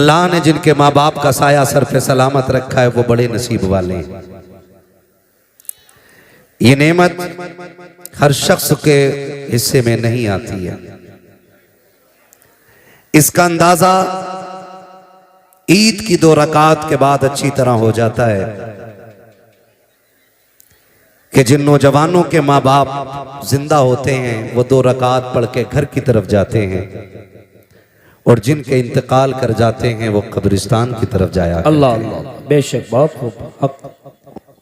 अल्लाह ने जिनके माँ बाप का साया सर पे सलामत रखा है वो बड़े नसीब वाले हैं। ये नेमत हर शख्स के हिस्से में नहीं आती है। इसका अंदाजा ईद की 2 रकात के बाद अच्छी तरह हो जाता है कि जिन नौजवानों के माँ बाप जिंदा होते हैं वो 2 रकात पढ़ के घर की तरफ जाते हैं और जिनके इंतकाल कर जाते हैं वो कब्रिस्तान की तरफ जाया। अल्लाह अल्लाह, बेशक बहुत खूब।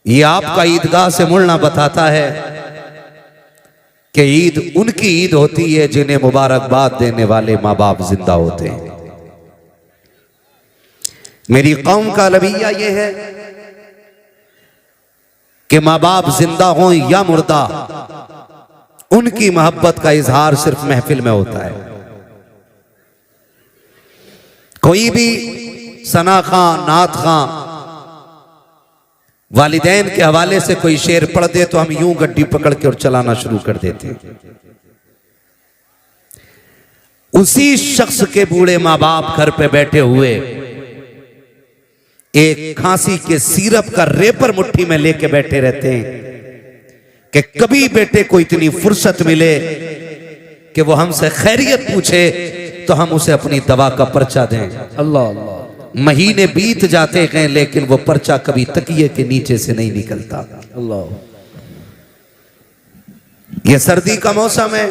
ये आपका ईदगाह से मुड़ना बताता है कि ईद उनकी ईद होती है जिन्हें मुबारकबाद देने वाले माँ बाप जिंदा होते हैं। मेरी कौम का रवैया ये है कि माँ बाप जिंदा हों या मुर्दा, उनकी मोहब्बत का इजहार सिर्फ महफिल में होता है। कोई भी सना खां, नात खां वालिदैन के हवाले से कोई शेर पढ़ दे तो हम यूं गड्डी पकड़ के और चलाना शुरू कर देते हैं। उसी शख्स के बूढ़े माँ बाप घर पे बैठे हुए एक खांसी के सिरप का रेपर मुट्ठी में लेके बैठे रहते हैं कि कभी बेटे को इतनी फुर्सत मिले कि वो हमसे खैरियत पूछे तो हम उसे अपनी दवा का पर्चा दें। अल्लाह अल्लाह। महीने बीत जाते हैं लेकिन वो पर्चा कभी तकिए के नीचे से नहीं निकलता। अल्लाह। ये सर्दी का मौसम है,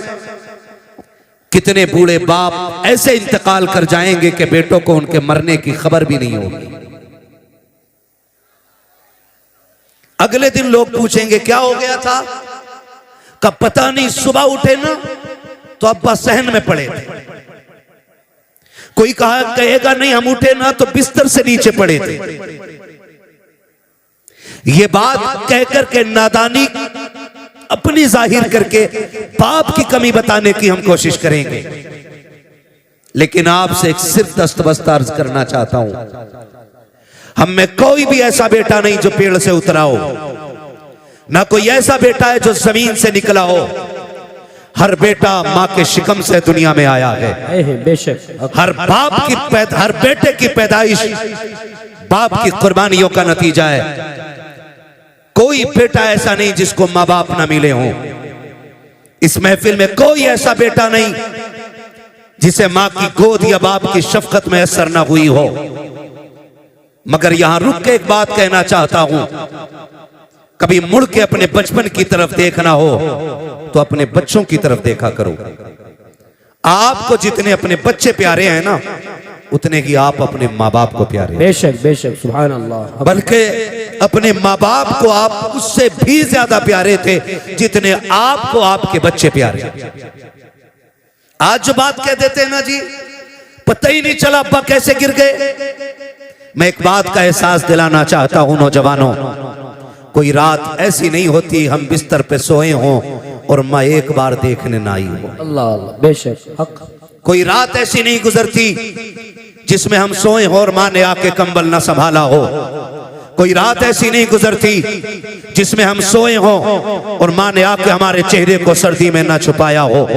कितने बूढ़े बाप ऐसे इंतकाल कर जाएंगे कि बेटों को उनके मरने की खबर भी नहीं होगी। अगले दिन लोग पूछेंगे क्या हो गया था, कब पता नहीं, सुबह उठे ना तो अब्बा सहन में पड़े थे। कोई कहेगा नहीं हम उठे ना तो बिस्तर से नीचे पड़े थे। ये बात कहकर के नादानी अपनी जाहिर करके बाप की कमी बताने की हम कोशिश करेंगे। लेकिन आपसे एक सिर्फ दस्तबस्त अर्ज करना चाहता हूं, हम में कोई भी ऐसा बेटा नहीं जो पेड़ से उतरा हो, ना कोई ऐसा बेटा है जो जमीन से निकला हो। हर बेटा माँ के शिकम से दुनिया में आया है। बेशक हर बाप की हर बेटे की पैदाइश बाप की कुर्बानियों का नतीजा है। कोई बेटा ऐसा नहीं जिसको माँ बाप ना मिले हों। इस महफिल में कोई ऐसा बेटा नहीं जिसे माँ की गोद या बाप की शफकत में असर ना हुई हो। मगर यहां रुक के एक बात कहना चाहता हूं, कभी मुड़ के अपने बचपन की तरफ देखना हो तो अपने बच्चों की तरफ देखा करो। आपको जितने अपने बच्चे प्यारे हैं ना उतने ही आप अपने माँ बाप को प्यारे हैं। बेशक बेशक, सुभान अल्लाह। बल्कि अपने माँ बाप को आप उससे भी ज्यादा प्यारे थे जितने आपको आपके बच्चे प्यारे। आज जो बात कह देते हैं ना जी, पता ही नहीं चला अब्बा कैसे गिर गए। मैं एक बात का एहसास दिलाना चाहता हूं नौजवानों, कोई रात ऐसी नहीं होती हम बिस्तर पे सोए हों और माँ एक बार देखने ना आई हो। अल्लाह अल्लाह, बेशक हक। कोई रात ऐसी नहीं गुजरती जिसमें हम सोए हों और माँ ने आके कंबल ना संभाला हो। कोई रात ऐसी नहीं गुजरती जिसमें हम सोए हों और माँ ने आके हमारे चेहरे को सर्दी में ना छुपाया हो।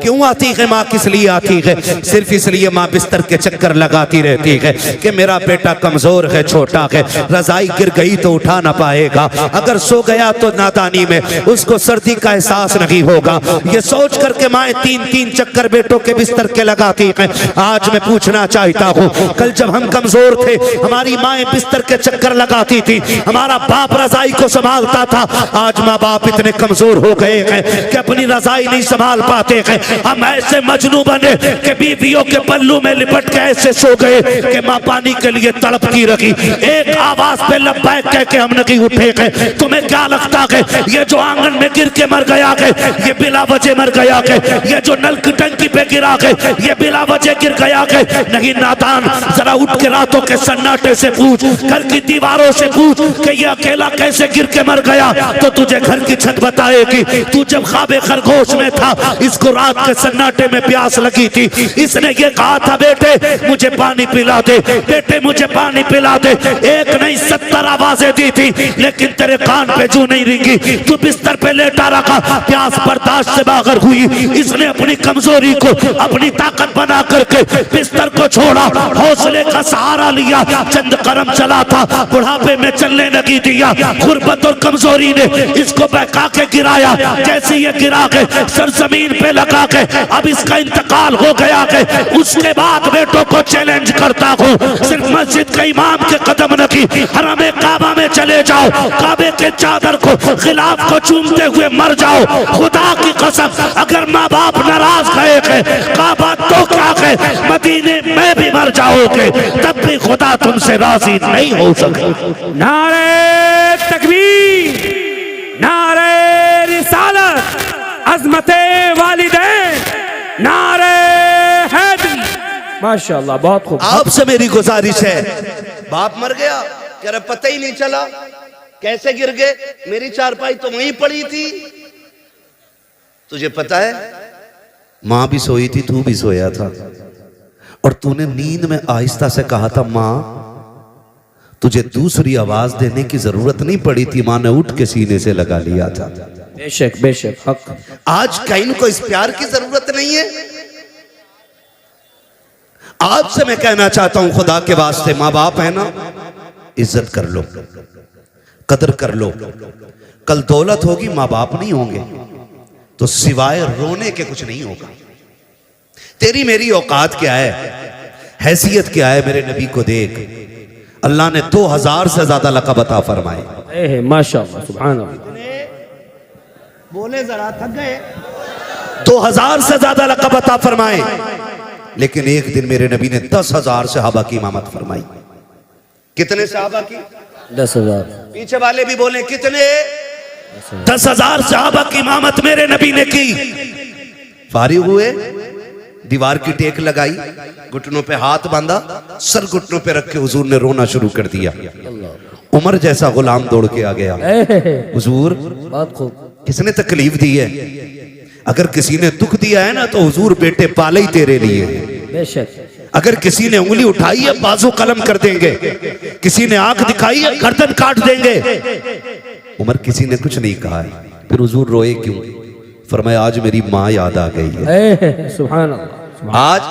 क्यों आती है माँ, किस लिए आती है? सिर्फ इसलिए माँ बिस्तर के चक्कर लगाती रहती है कि मेरा बेटा कमजोर है, छोटा है, रजाई गिर गई तो उठा ना पाएगा, अगर सो गया तो नादानी में उसको सर्दी का एहसास नहीं होगा। ये सोच करके माँ 3-3 चक्कर बेटों के बिस्तर के लगाती है। आज मैं पूछना चाहता हूँ, कल जब हम कमजोर थे हमारी माँ बिस्तर के चक्कर लगाती थी, हमारा बाप रजाई को संभालता था। आज माँ बाप इतने कमजोर हो गए हैं कि अपनी रजाई नहीं संभाल पाते हैं। हम ऐसे मजनू बने कि बीवियों के पल्लू में लिपट के ऐसे सो गए कि माँ पानी के लिए तड़पती रही। एक आवाज पे लब्बैक कह के हम नहीं उठे गए। तुम्हें क्या लगता है ये जो आंगन में गिर के मर गया है ये बिला वजह मर गया है? ये जो नल की टंकी पे गिरा है ये बिला वजह गिर गया है? नहीं नादान, जरा उठ के रातों के सन्नाटे से पूछ, घर की दीवार चादरों से पूछ कि ये अकेला कैसे गिर के मर गया, तो तुझे घर की छत बताएगी। तू जब ख्वाबे खरगोश में था, इसको रात के सन्नाटे में प्यास लगी थी, इसने ये कहा था बेटे मुझे पानी पिला दे, बेटे मुझे पानी पिला दे। एक नहीं 70 आवाजें दी थी, लेकिन तेरे कान पे जू नहीं रिंगी। तू बिस्तर पे लेटा रखा, प्यास बर्दाश्त से बाहर हुई, इसने अपनी कमजोरी को अपनी ताकत बना करके बिस्तर को छोड़ा, हौसले का सहारा लिया, चंद कदम चला था, बुढ़ापे में चलने लगी दिया। गुर्बत और कमजोरी ने इसको बहका के गिराया, जैसे ये गिरा के सरजमीन पे लगा के अब इसका इंतकाल हो गया के उसके बाद बेटों को चैलेंज करता हूँ, सिर्फ मस्जिद के इमाम के कदम नकी हरमे काबा में चले जाओ, काबे के चादर को खिलाफ को चूमते हुए मर जाओ। खुदा की कसम अगर माँ बाप नाराज गए के काबा तो क्या के मदीने में भी मर जाओगे, तब भी खुदा तुमसे राजी नहीं हो सके। नारे तकबीर, नारे रिसालत, अज़मते वालिदैन, नारे हैदरी। माशाअल्लाह, बहुत खूब। आपसे मेरी गुजारिश है, बाप मर गया क्या पता ही नहीं चला, कैसे गिर गए, मेरी चारपाई तो वहीं पड़ी थी। तुझे पता है मां भी सोई थी, तू भी सोया था, और तूने नींद में आहिस्ता से कहा था मां, तुझे दूसरी आवाज देने की जरूरत नहीं पड़ी थी, मां ने उठ के सीने से लगा लिया था। बेशक बेशक, हक। आज कहीं को इस प्यार की जरूरत नहीं है। आपसे मैं कहना चाहता हूं खुदा के वास्ते, मां बाप है ना, इज्जत कर लो, कदर कर लो। कल दौलत होगी, मां बाप नहीं होंगे तो सिवाय रोने के कुछ नहीं होगा। तेरी मेरी औकात क्या है, हैसियत क्या है, मेरे नबी को देख, अल्लाह ने 2000 से ज्यादा लक़ब अता फरमाए। माशाअल्लाह, सुभान अल्लाह। बोले जरा, थक गए। 2000 से ज्यादा लक़ब अता फरमाए, लेकिन एक दिन मेरे नबी ने 10,000 सहाबा की इमामत फरमाई। कितने सहाबा की? 10,000। पीछे वाले भी बोले कितने? 10,000 सहाबा की इमामत मेरे नबी ने की। फारिग हुए, दीवार की टेक लगाई, घुटनों पे हाथ बांधा, सर घुटनों पे रख के हुजूर ने रोना शुरू कर दिया। उमर जैसा गुलाम दौड़ के आ गया, हुजूर बहुत खूब। किसने तकलीफ दी है? अगर किसी ने दुख दिया है ना तो हुजूर बेटे पाले ही तेरे लिए। बेशक। अगर किसी ने उंगली उठाई है बाजू कलम कर देंगे, किसी ने आंख दिखाई है गर्दन काट देंगे। उमर किसी ने कुछ नहीं कहा है, फिर हुजूर रोए क्यों? फरमाया आज मेरी माँ याद आ गई है। सुभान अल्लाह। आज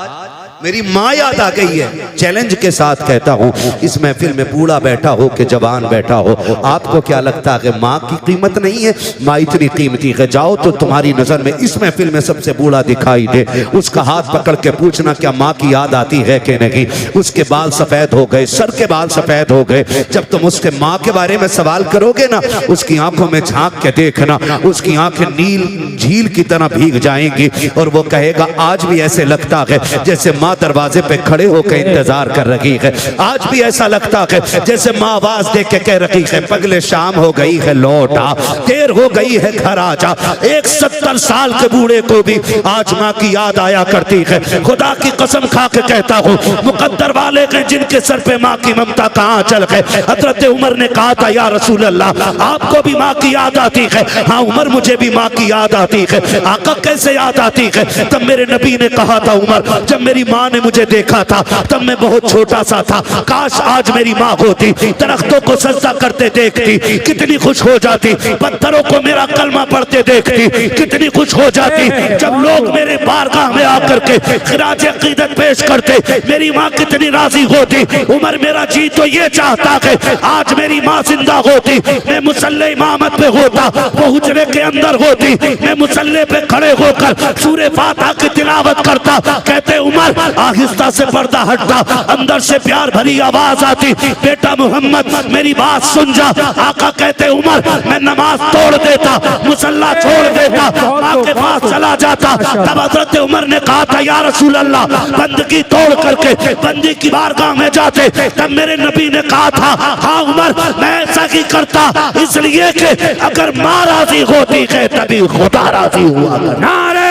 मेरी माँ याद आ गई है। चैलेंज के साथ कहता हूँ, इस महफिल में बूढ़ा बैठा हो कि जवान बैठा हो, आपको क्या लगता है कि माँ की कीमत नहीं है? माँ इतनी कीमती है, जाओ तो तुम्हारी नजर में इस महफिल में सबसे बूढ़ा दिखाई दे, उसका हाथ पकड़ के पूछना क्या माँ की याद आती है कि नहीं। उसके बाल सफेद हो गए, सर के बाल सफेद हो गए, जब तुम उसके माँ के बारे में सवाल करोगे ना, उसकी आंखों में झांक के देखना, उसकी आंखें नील झील की तरह भीग जाएंगी, और वो कहेगा आज भी ऐसे लगता है जैसे माँ दरवाजे पे खड़े होकर इंतजार कर रही है। आज भी ऐसा लगता है जैसे माँ आवाज दे के कह रही है पगले शाम हो गई है लौट आ, देर हो गई है घर आ जा। एक 70 साल के बूढ़े को भी आज माँ की याद आया करती है। खुदा की कसम खा के कहता हूँ, मुकद्दर वाले के जिनके सर पे माँ की ममता कहाँ चल गए। हजरत उमर ने कहा था या रसूल अल्लाह आपको भी माँ की याद आती है? हाँ उमर मुझे भी माँ की याद आती है। आका कैसे याद आती है? तब मेरे नबी ने कहा था उमर जब मेरी माँ ने मुझे देखा था तब मैं बहुत छोटा सा था, काश आज मेरी माँ होती, दरख्तों को सजदा करते देखती कितनी खुश हो जाती, पत्थरों को मेरा कलमा पढ़ते देखती कितनी खुश हो जाती, जब लोग मेरे बारगाह में आकर के खिराज अकीदत पेश करते मेरी माँ कितनी राजी होती। उमर मेरा जी तो ये चाहता है आज मेरी माँ जिंदा होती, मैं मुसल्ले इमामत पे होता, वो हुजरे के अंदर होती, मैं मुसल्ले पे खड़े होकर सूरे फातिहा की तिलावत करता। कहते उमर आहिस्ता से पर्दा हटता, अंदर से प्यार भरी आवाज आती, बेटा मोहम्मद मेरी बात सुन जा। आका कहते उमर मैं नमाज तोड़ देता, मुसल्ला छोड़ देता, माँ के पास चला जाता। तब हजरत उमर ने कहा था या रसूल अल्लाह बंदगी तोड़ करके बंदी की बारगाह में जाते। तब मेरे नबी ने कहा था हाँ उमर मैं ऐसा ही करता, इसलिए कि अगर माँ राजी होती है तभी खुदा राजी हुआ। नारे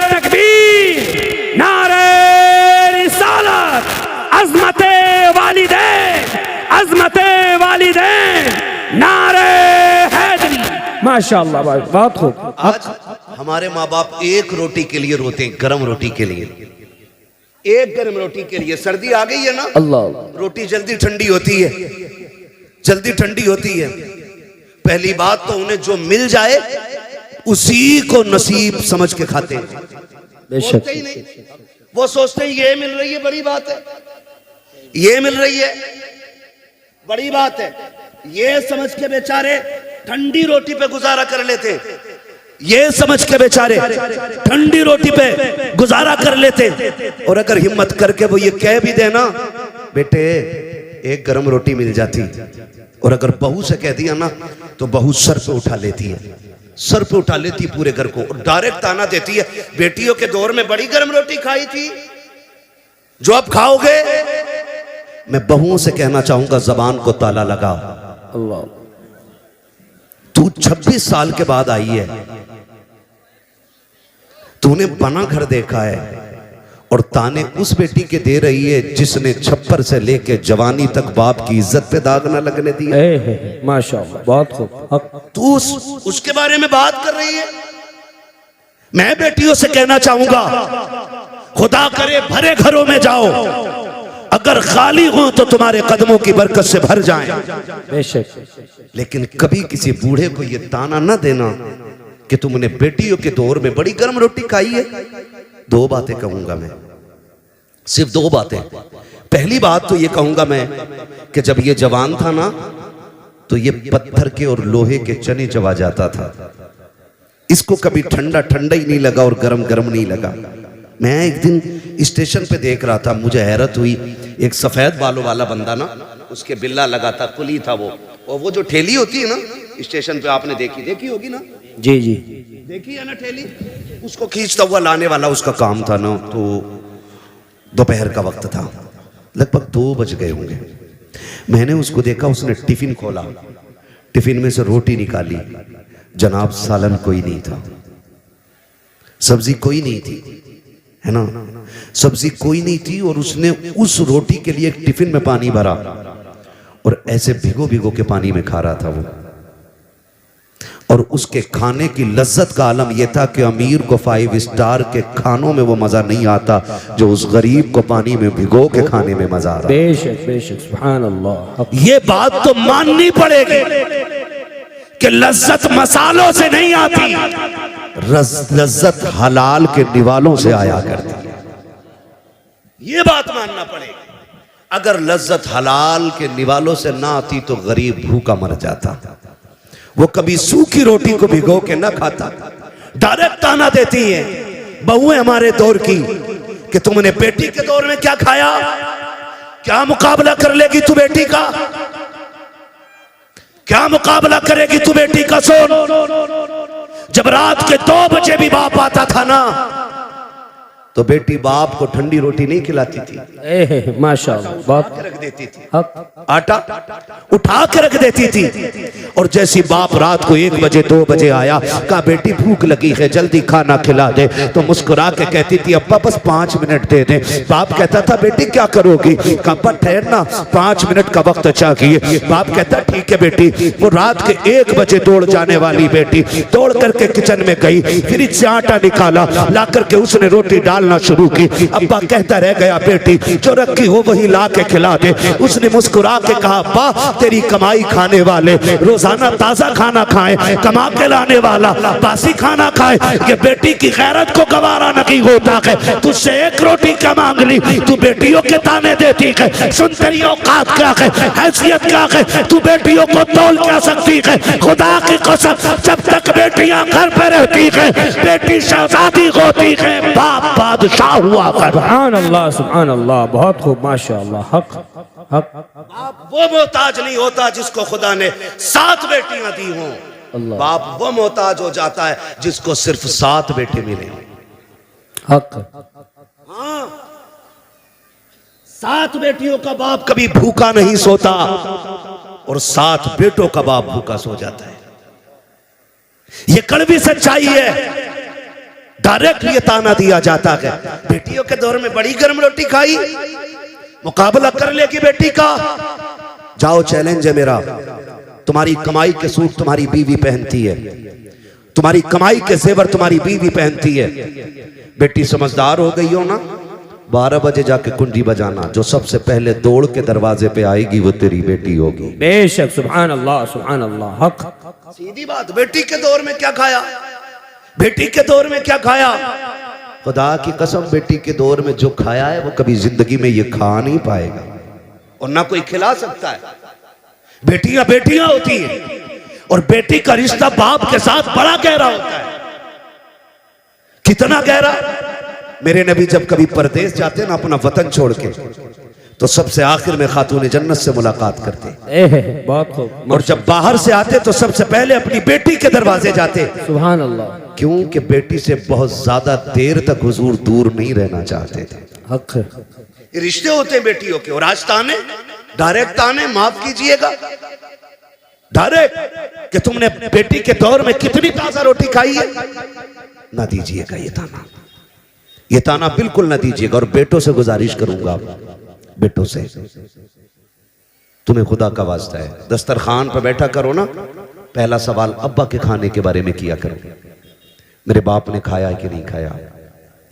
तकबीर, नारे रिसालत, अज़मते वालिदैन, अज़मते वालिदैन। वालिदैन, नारे हैदरी। माशाअल्लाह, बहुत खूब। आज हमारे माँ बाप एक रोटी के लिए रोते हैं, गर्म रोटी के लिए, एक गर्म रोटी के लिए। सर्दी आ गई है ना, अल्लाह। रोटी जल्दी ठंडी होती है, जल्दी ठंडी होती है। पहली बात तो उन्हें जो मिल जाए उसी को नसीब समझ के खाते हैं, बेशक। बोलते ही नहीं। वो सोचते हैं ये मिल रही है बड़ी बात है, ये मिल रही है बड़ी बात है, ये समझ के बेचारे ठंडी रोटी पे गुजारा कर लेते, ये समझ के बेचारे ठंडी रोटी पे गुजारा कर लेते। और अगर हिम्मत करके वो ये कह भी देना, बेटे एक गर्म रोटी मिल जाती, और अगर बहू से कह दिया ना तो बहू सर पे उठा लेती है, सर पे उठा लेती पूरे घर को, और डायरेक्ट ताना देती है, बेटियों के दौर में बड़ी गर्म रोटी खाई थी जो अब खाओगे। मैं बहुओं से कहना चाहूंगा, जबान को ताला लगा। अल्लाह। तू 26 साल के बाद आई है, तूने बना घर देखा है, और ताने उस बेटी के दे रही है जिसने छप्पर से लेके जवानी तक बाप की इज्जत पे दाग ना लगने दी। माशाअल्लाह, बहुत खूब। तू उसके बारे में बात कर रही है। मैं बेटियों से कहना चाहूंगा, खुदा करे भरे घरों में जाओ, अगर खाली हो तो तुम्हारे कदमों की बरकत से भर जाएं। बेशक। लेकिन कभी किसी बूढ़े को यह ताना ना देना कि तुमने बेटियों के दौर में बड़ी गर्म रोटी खाई है। दो बातें कहूंगा मैं, सिर्फ दो बातें। पहली बात तो ये कहूंगा मैं कि जब ये जवान था ना तो ये पत्थर के और लोहे के चने चबा जाता था, इसको कभी ठंडा ठंडा ही नहीं लगा और गरम गरम नहीं लगा। मैं एक दिन स्टेशन पे देख रहा था, मुझे हैरत हुई, एक सफेद बालों वाला बंदा ना, उसके बिल्ला लगा था, कुली था वो, और वो जो ठेली होती है ना स्टेशन पे, आपने देखी होगी ना? जी जी, देखी है ना ठेली, उसको खींचता हुआ लाने वाला उसका काम था ना। तो दोपहर का वक्त था, लगभग 2 बज गए होंगे। मैंने उसको देखा, उसने टिफिन खोला, टिफिन में से रोटी निकाली, जनाब सालन कोई नहीं था, सब्जी कोई नहीं थी, है ना, सब्जी कोई नहीं थी, और उसने उस रोटी के लिए एक टिफिन में पानी भरा और ऐसे भिगो भिगो के पानी में खा रहा था वो। और उसके खाने की लज्जत का आलम यह था कि अमीर को 5 स्टार के खानों में वो मजा नहीं आता जो उस गरीब को पानी में भिगो के खाने में मजा आ रहा। बेशक बेशक, सुभान अल्लाह। ये बात तो माननी पड़ेगी कि लज्जत मसालों से नहीं आती, लज्जत हलाल के निवालों से आया करती है। ये बात मानना पड़ेगा। अगर लज्जत हलाल के निवालों से ना आती तो गरीब भूखा मर जाता। वो कभी सूखी रोटी को भिगो के ना खाता। डायरेक्ट ताना देती है बहुएं हमारे दौर की कि तुमने बेटी के दौर में क्या खाया, क्या मुकाबला कर लेगी तू बेटी का, क्या मुकाबला करेगी तू बेटी का। सोन, जब रात के 2 बजे भी बाप आता था ना तो बेटी बाप को ठंडी रोटी नहीं खिलाती थी, माशाअल्लाह, बहुत रख देती थी, हक। आटा उठा के रख देती थी। और जैसी बाप रात को 1 बजे 2 बजे आया, कहा बेटी भूख लगी है जल्दी खाना खिला दे, तो मुस्कुरा के कहती थी अब्बा बस 5 मिनट दे दे। बाप कहता था बेटी क्या करोगी, कहा ठहरना 5 मिनट का वक्त चाहिए। बाप कहता ठीक है बेटी। वो रात के 1 बजे दौड़ जाने वाली बेटी दौड़ करके किचन में गई, फ्रिज से आटा निकाला, ला करके उसने रोटी डालना शुरू की। अब्बा कहता रह गया बेटी जो रखी हो वही ला के खिला दे। उसने मुस्कुरा के कहा अब्बा तेरी कमाई खाने वाले रोजाना ताजा खाना खाए, कमा के लाने वाला बासी खाना खाए। ये बेटी की गैरत को गवारा नहीं होता है, तुझसे 1 रोटी क्या मांग ली, तू बेटियों के ताने देती है। सुन तेरी औकात क्या है, हैसियत क्या है, तू बेटियों को तोल क्या सकती है। खुदा की कसम जब तक बेटियां घर पे रहती है बेटी शहजादी होती है, बाप बादशाह हुआ कर। सुभान अल्लाह, सुभान अल्लाह, बहुत खूब, माशाअल्लाह, हक हक। बाप वो मोहताज नहीं होता जिसको खुदा ने 7 बेटियां दी हों, बाप वो मोहताज हो जाता है जिसको सिर्फ 7 बेटे मिले। हक। हाँ, 7 बेटियों का बाप कभी भूखा नहीं सोता और 7 बेटों का बाप भूखा सो जाता है। ये कड़वी सच्चाई है। डायरेक्ट ये ताना दिया जाता है बेटियों के दौर में बड़ी गर्म रोटी खाई, मुकाबला कर लेगी बेटी का, जाओ, चैलेंज है मेरा, तुम्हारी कमाई के सूट तुम्हारी बीवी पहनती है, तुम्हारी कमाई के जेवर तुम्हारी बीवी पहनती है। बेटी समझदार हो गई हो ना, 12 बजे जाके कुंडी बजाना, जो सबसे पहले दौड़ के दरवाजे पे आएगी वो तेरी बेटी होगी। बेशक, सुभान अल्लाह, हक। सीधी बात। बेटी के दौर में क्या खाया, बेटी के दौर में क्या खाया, खुदा की कसम बेटी के दौर में जो खाया है वो कभी जिंदगी में ये खा नहीं पाएगा और ना कोई खिला सकता है। बेटियां बेटियां होती हैं और बेटी का रिश्ता बाप के साथ बड़ा गहरा होता है। कितना गहरा, मेरे नबी जब कभी परदेश जाते ना अपना वतन छोड़ के, तो सबसे आखिर में खातून जन्नत से मुलाकात करते। बहुत खूब। और जब बाहर से आते तो सबसे पहले अपनी बेटी के दरवाजे जाते। सुभान अल्लाह। क्योंकि बेटी से बहुत ज्यादा देर तक हुजूर दूर नहीं रहना चाहते थे। हक। ये रिश्ते होते हैं बेटियों के। और आज ताने, डायरेक्ट ताने, माफ कीजिएगा, डायरेक्ट कि तुमने बेटी के दौर में कितनी ताजा रोटी खाई है, ना दीजिएगा ये ताना, ये ताना बिल्कुल ना दीजिएगा। और बेटों से गुजारिश करूंगा, बेटों से, तुम्हें खुदा का वास्ता है, दस्तरखान पर बैठा करो ना, पहला सवाल अब्बा के खाने के बारे में किया करो। मेरे बाप ने खाया कि नहीं खाया,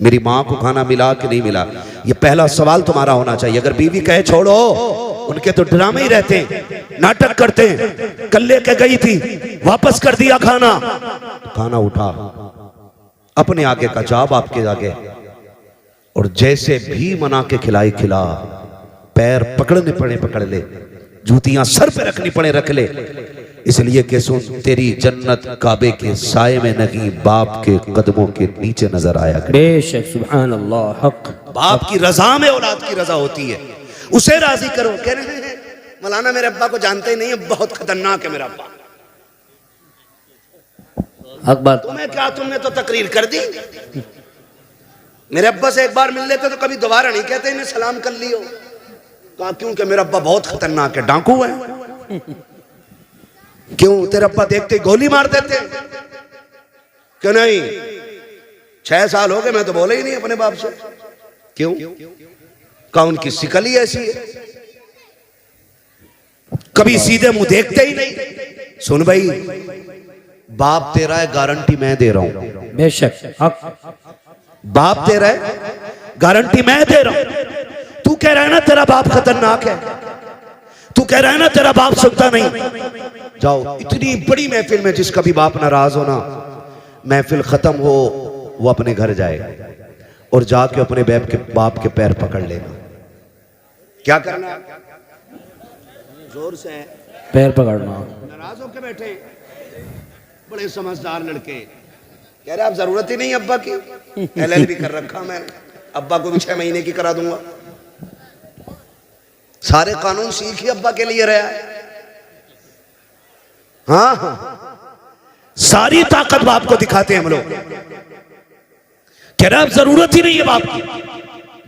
मेरी माँ को खाना मिला कि नहीं मिला, ये पहला सवाल तुम्हारा होना चाहिए। अगर बीवी कहे छोड़ो, उनके तो ड्रामे ही रहते हैं, नाटक करते हैं, कल लेके गई थी वापस कर दिया खाना, खाना उठा अपने आगे का जवाब आपके आगे, और जैसे भी मना के खिलाई खिला, पैर पकड़ने पड़े पकड़ ले, जूतियां सर पे रखनी पड़े रख ले, इसलिए कि सुन, तेरी जन्नत काबे के साए में नहीं, बाप के कदमों के नीचे नजर आया करे। बेशक, सुभान अल्लाह, हक। बाप की रजा में औलाद की रजा होती है, उसे राजी करो। कह रहे हैं मौलाना मेरे अब्बा को जानते ही नहीं है, बहुत खतरनाक है मेरा अब्बा। हक बात। तुम्हें क्या, तुमने तो तकरीर कर दी। मेरे अब्बा से एक बार मिल लेते तो कभी दोबारा नहीं कहते इन्हें सलाम कर लियो। कहा क्योंकि मेरा अब्बा बहुत खतरनाक है, डाकू है। क्यों, तेरे अब्बा देखते ही गोली मार देते? क्यों नहीं, 6 साल हो गए मैं तो बोले ही नहीं अपने बाप से। क्यों? कहा उनकी शिकल ही ऐसी है, कभी सीधे मुंह देखते ही नहीं। सुन भाई, बाप तेरा है, गारंटी मैं दे रहा हूं। बेशक, हक। बाप तेरा है, गारंटी मैं दे रहा हूं। तू कह रहा है ना तेरा बाप खतरनाक है, तू कह रहा है ना तेरा बाप सुनता नहीं। जाओ, इतनी बड़ी महफिल में जिसका भी बाप नाराज हो ना, महफिल खत्म हो वो अपने घर जाए और जाके अपने बाप के पैर पकड़ लेना। क्या करना? जोर से पैर पकड़ना। नाराज होके बैठे बड़े समझदार लड़के, कह रहे आप जरूरत ही नहीं अब्बा की, LLB कर रखा मैंने, अब्बा को भी 6 महीने की करा दूंगा। सारे कानून सीख ही अब्बा के लिए रहा है। हाँ, सारी ताकत बाप को दिखाते हैं हम लोग। कह रहे अब जरूरत ही नहीं है बाप की,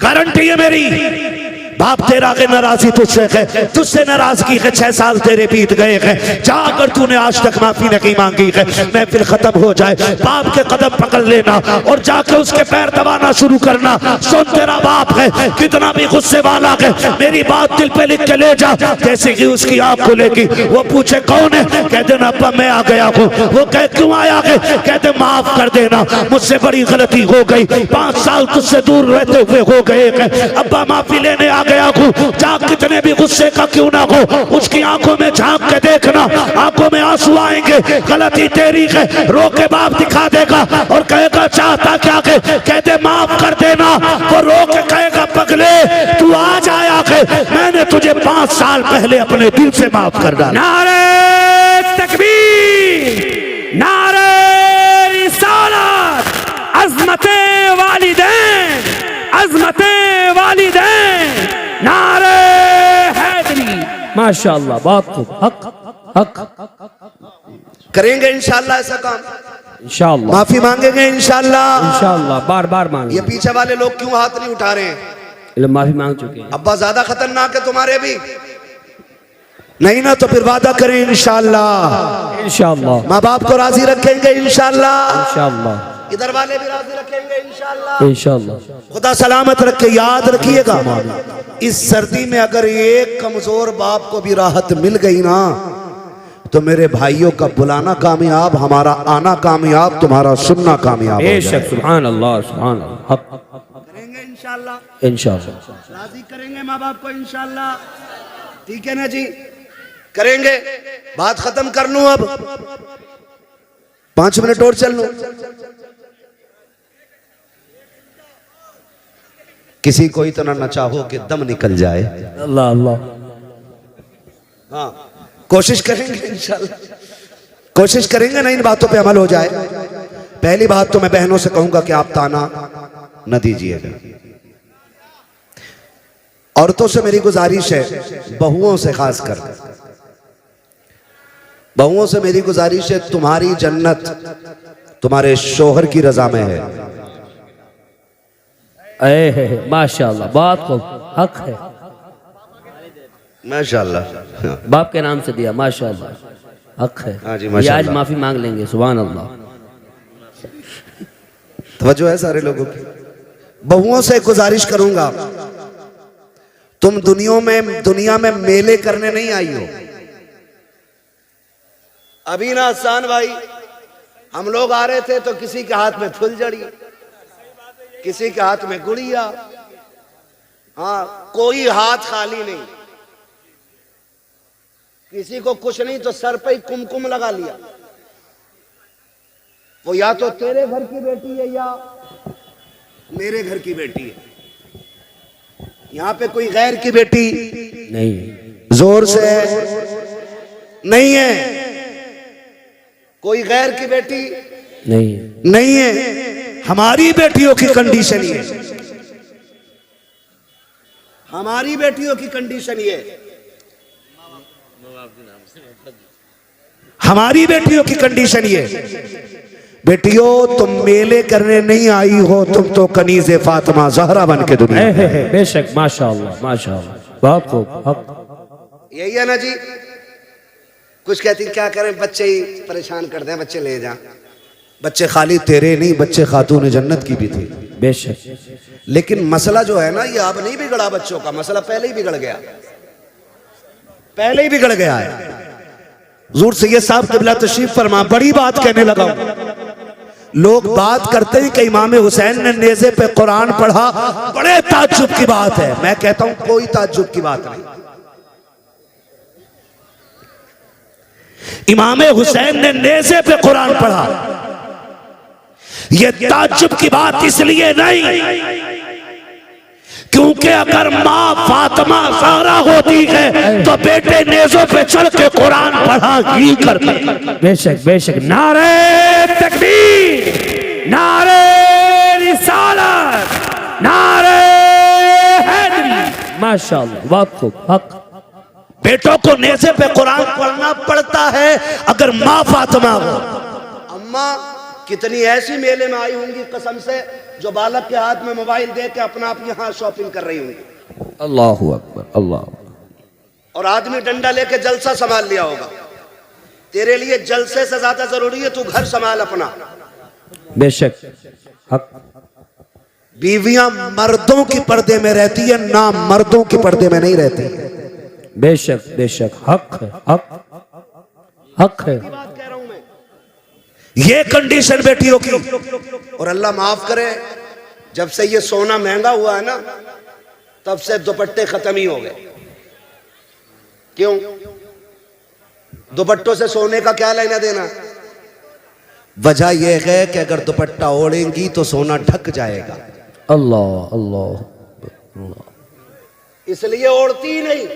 गारंटी है मेरी। बाप तेरा के नाराजी तुझसे है, तुझसे नाराजगी है, 6 साल तेरे बीत गए हैं, जाकर तूने आज तक माफी नहीं मांगी है। महफिल खत्म हो जाए, बाप के कदम पकड़ लेना और जाकर उसके पैर दबाना शुरू करना। सुन, तेरा बाप है, कितना भी गुस्से वाला है, मेरी बात दिल पे लिख के ले जा। जैसे कि उसकी आंख खुलेगी, वो पूछे कौन है, कह देना अब्बा मैं आ गया हूँ। वो कह क्यों आया है, कहते माफ कर देना, मुझसे बड़ी गलती हो गई, 5 साल तुझसे दूर रहते हुए हो गए हैं, अब्बा माफी लेने आ गया हूं। जा, कितने भी गुस्से का क्यों ना हो, उसकी आंखों में झांक के देखना, आंखों में आंसू आएंगे, गलती तेरी है, रो के बाप दिखा देगा और कहेगा चाहता क्या के, कहते माफ कर देना, वो रो के कहेगा पगले तू आज आया है, मैंने तुझे 5 साल पहले अपने दिल से माफ कर डाला। नारे तकबीर, नारे रिसालत, अज़मते वालिदैन, अज़मते वालिदैन, नारे हैदरी। माशाअल्लाह, बहुत खूब। हक, हक। करेंगे इंशाअल्लाह ऐसा काम, इंशाअल्लाह माफी मांगेंगे इंशाअल्लाह। इंशाअल्लाह बार बार मांगे। ये पीछे वाले लोग क्यों हाथ नहीं उठा रहे हैं? माफी मांग चुके हैं। अब्बा ज्यादा खतरनाक है तुम्हारे भी नहीं ना, तो फिर वादा करें इंशाअल्लाह, इंशाअल्लाह माँ बाप को राजी रखेंगे इंशाअल्लाह। इंशाअल्लाह। इधर वाले भी राजी रखेंगे इंशाल्लाह। इंशाल्लाह। खुदा सलामत रखे। याद रखिएगा, इस सर्दी में अगर एक कमजोर बाप को भी राहत मिल गई ना, तो मेरे भाइयों का बुलाना कामयाब, हमारा आना कामयाब, तुम्हारा सुनना कामयाब। बेशक, सुभान अल्लाह, सुभान अल्लाह। हक करेंगे इंशाल्लाह। इंशाल्लाह। राजी करेंगे माँ बाप को इंशाल्लाह। ठीक है ना जी, करेंगे। बात खत्म कर लूं अब, 5 मिनट और चल लूं। किसी को इतना न चाहो कि दम निकल जाए। अल्लाह अल्लाह। हाँ, कोशिश करेंगे इंशाल्लाह, कोशिश करेंगे ना इन बातों पे अमल हो जाए। पहली बात तो मैं बहनों से कहूंगा कि आप ताना न दीजिएगा। औरतों से मेरी गुजारिश है, बहुओं से खास कर बहुओं से मेरी गुजारिश है, तुम्हारी जन्नत तुम्हारे शोहर की रजा में है। माशाल्लाह, बात को हक है। माशाल्लाह, बाप के नाम से दिया, माशाल्लाह, हक है। हाँ जी, ये माशाल्लाह। आज माफी मांग लेंगे, सुभान अल्लाह। तवज्जो है सारे लोगों की। बहुओं से गुजारिश करूंगा, तुम दुनिया में मेले करने नहीं आई हो। अभी ना आसान भाई, हम लोग आ रहे थे तो किसी के हाथ में फुलझड़ी, किसी के हाथ में गुड़िया, हाँ, कोई हाथ खाली नहीं। किसी को कुछ नहीं तो सर पे ही कुमकुम लगा लिया। वो या तो तेरे घर की बेटी है या मेरे घर की बेटी है। यहां पे कोई गैर की बेटी नहीं, जोर से नहीं है, कोई गैर की बेटी नहीं है। हमारी बेटियों की कंडीशन ये, हमारी बेटियों की कंडीशन ये, हमारी बेटियों की कंडीशन ये। बेटियों, तुम मेले करने नहीं आई हो, तुम तो कनीज़े फातिमा ज़हरा बन के दुनिया में। बेशक, माशाल्लाह, माशाल्लाह, बाप को हक। यही है ना जी। कुछ कहती क्या करें, बच्चे ही परेशान कर दें, बच्चे ले जा। बच्चे खाली तेरे नहीं, बच्चे खातून जन्नत की भी थी। बेशक, लेकिन मसला जो है ना, ये अब नहीं बिगड़ा बच्चों का, मसला पहले ही बिगड़ गया, पहले ही बिगड़ गया है। हुजूर सैयद साहब क़िबला तशरीफ फरमा, बड़ी बात कहने लगा हूं। लोग बात करते हैं कि इमाम हुसैन ने नेज़े पे कुरान पढ़ा, बड़े ताज्जुब की बात है। मैं कहता हूं कोई ताज्जुब की बात नहीं। इमाम हुसैन ने नेज़े पे कुरान पढ़ा, यह ताज्जुब की बात इसलिए नहीं क्योंकि अगर माँ फातिमा ज़हरा होती है तो बेटे नेज़ों पे चढ़ के कुरान पढ़ा ही करते। बेशक, बेशक। नारे तकबीर, नारे रिसालत, नारे हैदरी। माशाल्लाह, बाप को हक। बेटों को नेज़े पे कुरान पढ़ना पड़ता है अगर माँ फातिमा हो। अम्मा कितनी ऐसी मेले में आई होंगी कसम से, जो बालक के हाथ में मोबाइल दे के अपना आप यहाँ शॉपिंग कर रही होंगी। अल्लाहु अकबर, अल्लाह। और आदमी डंडा लेके जलसा संभाल लिया होगा। तेरे लिए जलसे से ज्यादा जरूरी है तू घर संभाल अपना। बेशक, हक। बीवियां मर्दों की पर्दे में रहती है, ना मर्दों की पर्दे में नहीं रहती। बेशक, बेशक, हक है, हक, हक है। बात कह रहा हूं मैं, ये कंडीशन बेटियों की। और अल्लाह माफ करे, जब से ये सोना महंगा हुआ है ना, तब से दुपट्टे खत्म ही हो गए। क्यों? दुपट्टों से सोने का क्या लेना देना? वजह यह है कि अगर दुपट्टा ओढ़ेंगी तो सोना ढक जाएगा, अल्लाह अल्लाह अल्लाह। इसलिए ओढ़ती ही नहीं।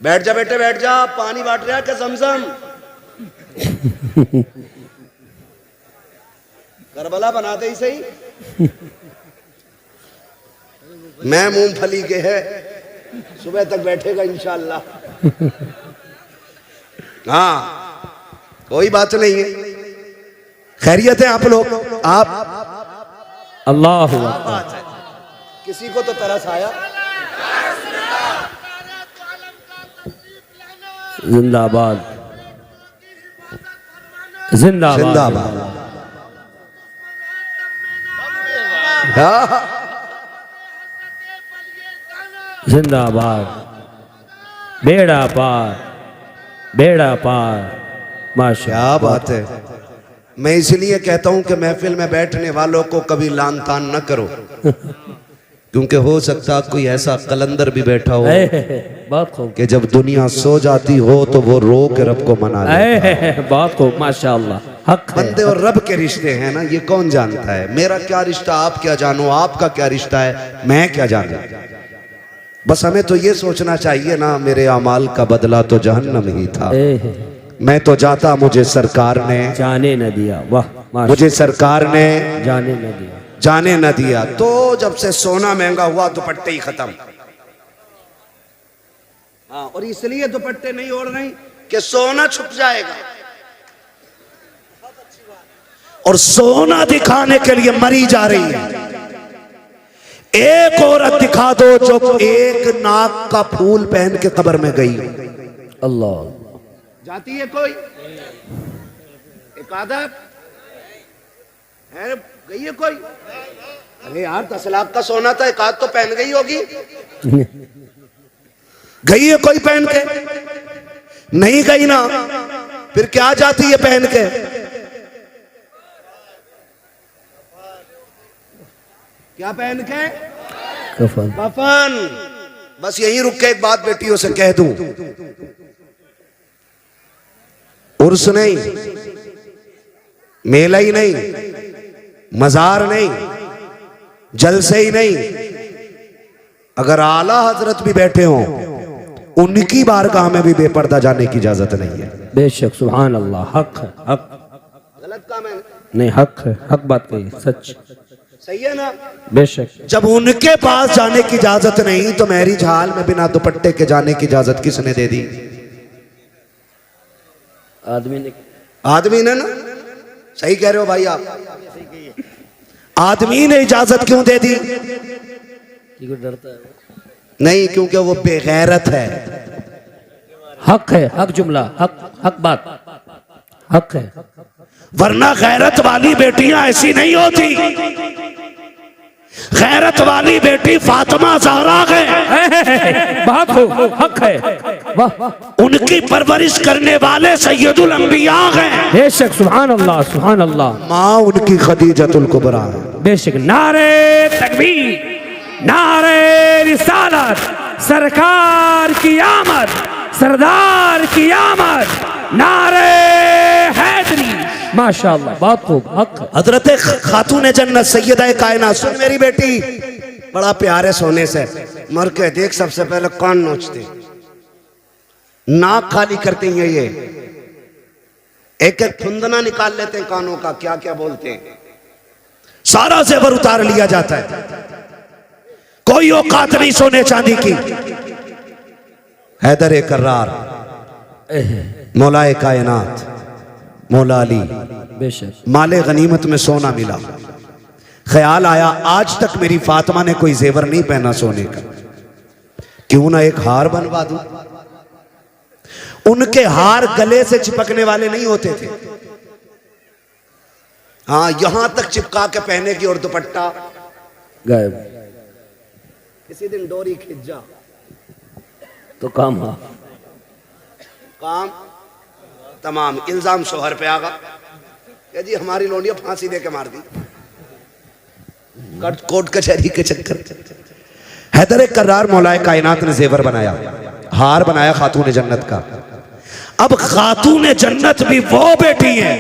बैठ जा बेटे, बैठ जा, पानी बांट रहा है क्या ज़मज़म? करबला बनाते ही सही। मैं मूंगफली के है, सुबह तक बैठेगा इंशाअल्लाह। हाँ, कोई बात नहीं है। खैरियत है आप लोग? आप अल्लाह बात है। किसी को तो तरस आया। जिंदाबाद, जिंदाबाद जिंदाबाद। हाँ, जिंदाबाद। बेड़ा पार, बेड़ा पार। माशा क्या बात है। मैं इसलिए कहता हूं कि महफिल में बैठने वालों को कभी लान तान न करो, क्योंकि हो सकता कोई ऐसा कलंदर भी बैठा हो बहुत खूब, कि जब दुनिया सो जाती हो तो वो रो के रब को मना ले। बहुत खूब, माशाअल्लाह। हक है। बंदे और रब के रिश्ते हैं ना, ये कौन जानता है। मेरा क्या रिश्ता आप क्या जानो, आपका क्या रिश्ता है मैं क्या जानू। बस हमें तो ये सोचना चाहिए ना, मेरे अमाल का बदला तो जहन्नम ही था। मैं तो जाता, मुझे सरकार ने जाने न दिया। वाह, मुझे सरकार ने जाने न दिया। जाने न दिया। तो जब से सोना महंगा हुआ दुपट्टे ही खत्म। हाँ, और इसलिए दुपट्टे नहीं ओढ़ रही कि सोना छुप जाएगा, और सोना दिखाने के लिए मरी जा रही है। एक औरत दिखा दो जो एक नाक का फूल पहन के कब्र में गई। अल्लाह। जाती है कोई एक आदत है, गई है कोई। अरे यार 10 लाख का सोना था, एक आध तो पहन गई होगी। गई है कोई पहन के? नहीं गई ना, फिर क्या जाती है पहन के? क्या पहन के? कफन। कफन। बस यहीं रुक के एक बात बेटियों से कह दूं, उर्स नहीं, मेला ही नहीं, मजार नहीं, जलसे ही नहीं, अगर आला हजरत भी बैठे हों उनकी बारगाह में भी बेपर्दा जाने की इजाजत नहीं है। बेशक, सुभान अल्लाह। हक है, हक। गलत काम है नहीं, हक है, हक बात कही, सच। सही है ना। बेशक। जब उनके पास जाने की इजाजत नहीं तो महरीज हाल में बिना दुपट्टे के जाने की इजाजत किसने दे दी? आदमी ने ना। सही कह रहे हो भाई आप। आदमी ने इजाजत क्यों दे दी? डरता है नहीं, क्योंकि वो बेगैरत है। हक है, हक जुमला, हक, हक बात, हक है। वरना गैरत वाली बेटियां ऐसी नहीं होती। गैरत वाली बेटी फातिमा ज़हरा है। बहुत खूब, हक है। वाह। उनकी परवरिश करने वाले सैयदुल अंबिया हैं। बेशक, सुभान अल्लाह, सुभान अल्लाह। माँ उनकी खदीजतुल कुबरा है। बेशक। नारे तकबीर, नारे रिसालत, सरकार की आमद, सरदार की आमद, नारे हैदरी। माशाअल्लाह, बहुत खूब, हक है। हजरत खातून जन्नत सैयदा कायनात, सुन मेरी बेटी, बड़ा प्यार है सोने से। मर के देख, सबसे पहले कान नोचते, नाक खाली करते हैं, ये एक एक फुंदना निकाल लेते हैं कानों का, क्या क्या बोलते हैं, सारा जेवर उतार लिया जाता है। कोई औकात नहीं सोने चांदी की। हैदर कर्रार, मौलाए कायनात, मौला अली, बेशक। माले गनीमत में सोना मिला। ख्याल आया आज तक मेरी फातिमा ने कोई जेवर नहीं पहना सोने का, क्यों ना एक हार बनवा दूं। उनके हार गले से चिपकने वाले नहीं होते थे। हाँ, यहां तक चिपका के पहने की, और दुपट्टा गायब। किसी दिन डोरी खिंच जा तो काम हा। काम तमाम। इल्जाम शोहर पे आगा कि जी हमारी लोंडिया फांसी दे के मार दी, कोर्ट कचहरी के चक्कर। हैदर कर्रार मौलाए कायनात ने जेवर बनाया, हार बनाया खातून जन्नत का। अब खातून जन्नत भी वो बेटी है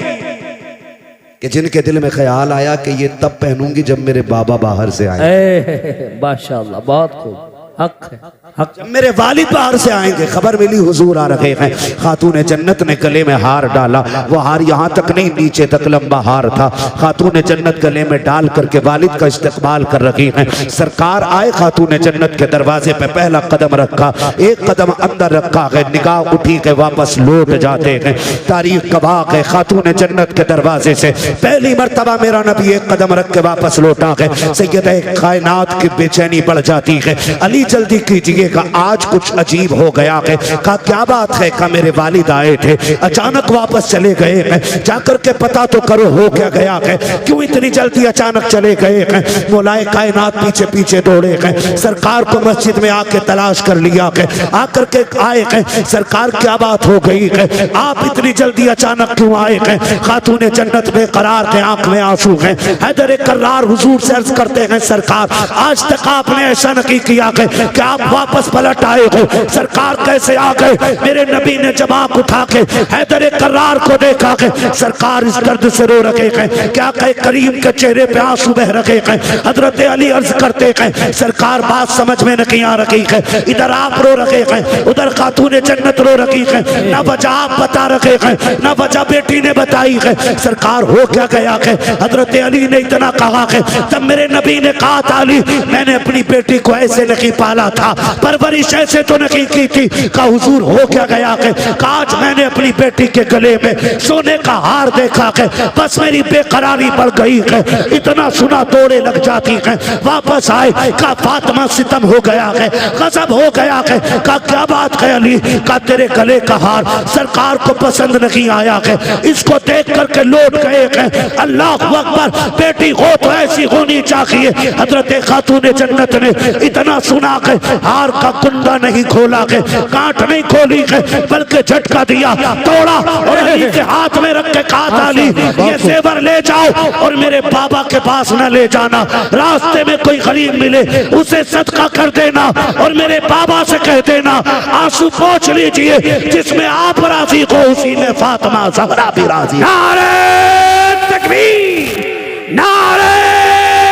कि जिनके दिल में ख्याल आया कि ये तब पहनूंगी जब मेरे बाबा बाहर से आए। माशाअल्लाह, बहुत खूब, हक है, हक। जब मेरे वालिद बाहर से आएंगे, खबर मिली हुजूर आ रहे हैं। खातून जन्नत ने गले में हार डाला। वो हार यहाँ तक नहीं, नीचे तक लंबा हार था। खातून जन्नत गले में डाल करके वालिद का इस्तकबाल कर रही हैं। सरकार आए, खातून जन्नत के दरवाजे पे पहला कदम रखा, एक कदम अंदर रखा है, निगाह उठी के वापस लौट जाते हैं। तारीख गवाह है, खातून जन्नत के दरवाजे से पहली मर्तबा मेरा नबी एक कदम रख के वापस लौटा है। सैयद कायनात की बेचैनी बढ़ जाती है। अली जल्दी जल्दी कीजिएगा, आज कुछ अजीब हो गया है। कहा क्या बात है? कहा मेरे वालिद आए थे, अचानक वापस चले गए हैं, जाकर के पता तो करो हो क्या गया है, क्यों इतनी जल्दी अचानक चले गए हैं। मौलाए कायनात पीछे पीछे दौड़े हैं, सरकार को मस्जिद में आके तलाश कर लिया है, आकर के आए हैं, सरकार क्या बात हो गई है, आप इतनी जल्दी अचानक क्यों आए हैं? खातूने जन्नत बेकरार के आंख में आंसू हैं। हैदर कर्रार हुजूर से अर्ज करते हैं, सरकार आज तक आपने ऐसा नहीं किया है कि आप वापस पलट आए हो, सरकार कैसे आ गए? मेरे नबी ने जब आंख उठा के हैदर कर्रार को देखा है, सरकार इस दर्द से रो रखे हैं, क्या कहे करीम के चेहरे पे आंसू बह रखे हैं। हजरत अली अर्ज करते हैं, सरकार बात समझ में नहीं आ रही है, इधर आप रो रखे हैं, उधर खातूने जन्नत रो रखी है, ना वजह आप बता रखे हैं, ना वजह बेटी ने बताई है, सरकार हो क्या गया है? हजरत अली ने इतना कहा है, तब मेरे नबी ने कहा था अली मैंने अपनी बेटी को ऐसे नहीं पाला था, परवरिश ऐसे तो नहीं की थी। कहा हुजूर हो क्या गया है? आज मैंने अपनी बेटी के गले में सोने का हार देखा है, बस मेरी बेकरारी बढ़ गई है, इतना सुना दौड़े लग जाती है। वापस आए, कहा फातिमा सितम हो गया है, गजब हो गया है। कहा क्या बात है अली? कहा तेरे गले का हार सरकार को पसंद नहीं आया है, इसको देख करके लौट गए हैं। अल्लाह अकबर, बेटी हो तो ऐसी होनी चाहिए। हजरत खातून जन्नत ने इतना सुना के हार का कुंडा नहीं खोला के, गांठ नहीं खोली के, बल्कि झटका दिया, तोड़ा और अली के हाथ में रख के कहा था अली ये जेवर ले जाओ और मेरे बाबा के पास न ले जाना, रास्ते में कोई गरीब मिले उसे सदका कर देना और मेरे बाबा से कह देना आंसू पोंछ लीजिए, जिसमें आप राजी हो उसी में फातिमा ज़हरा भी राजी। नारे तकबीर, नारे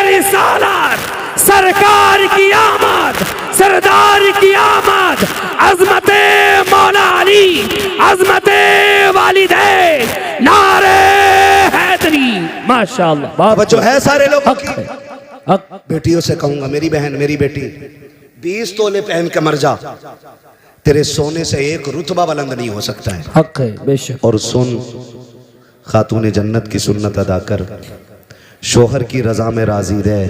रिसालत, सरकार की आमद, सरदार की आमद, अजमते मौला अली, अजमते वालिदैन, नारे हैदरी। माशाअल्लाह, बाप जो है सारे लोग हक है, हक बेटियों से कहूंगा मेरी बहन मेरी बेटी 20 तोले पहन के मर जा, तेरे सोने से एक रुतबा बुलंद नहीं हो सकता है। हक है बेशक। और सुन खातून जन्नत की सुन्नत अदा कर, शोहर की रजा में राजी रहे,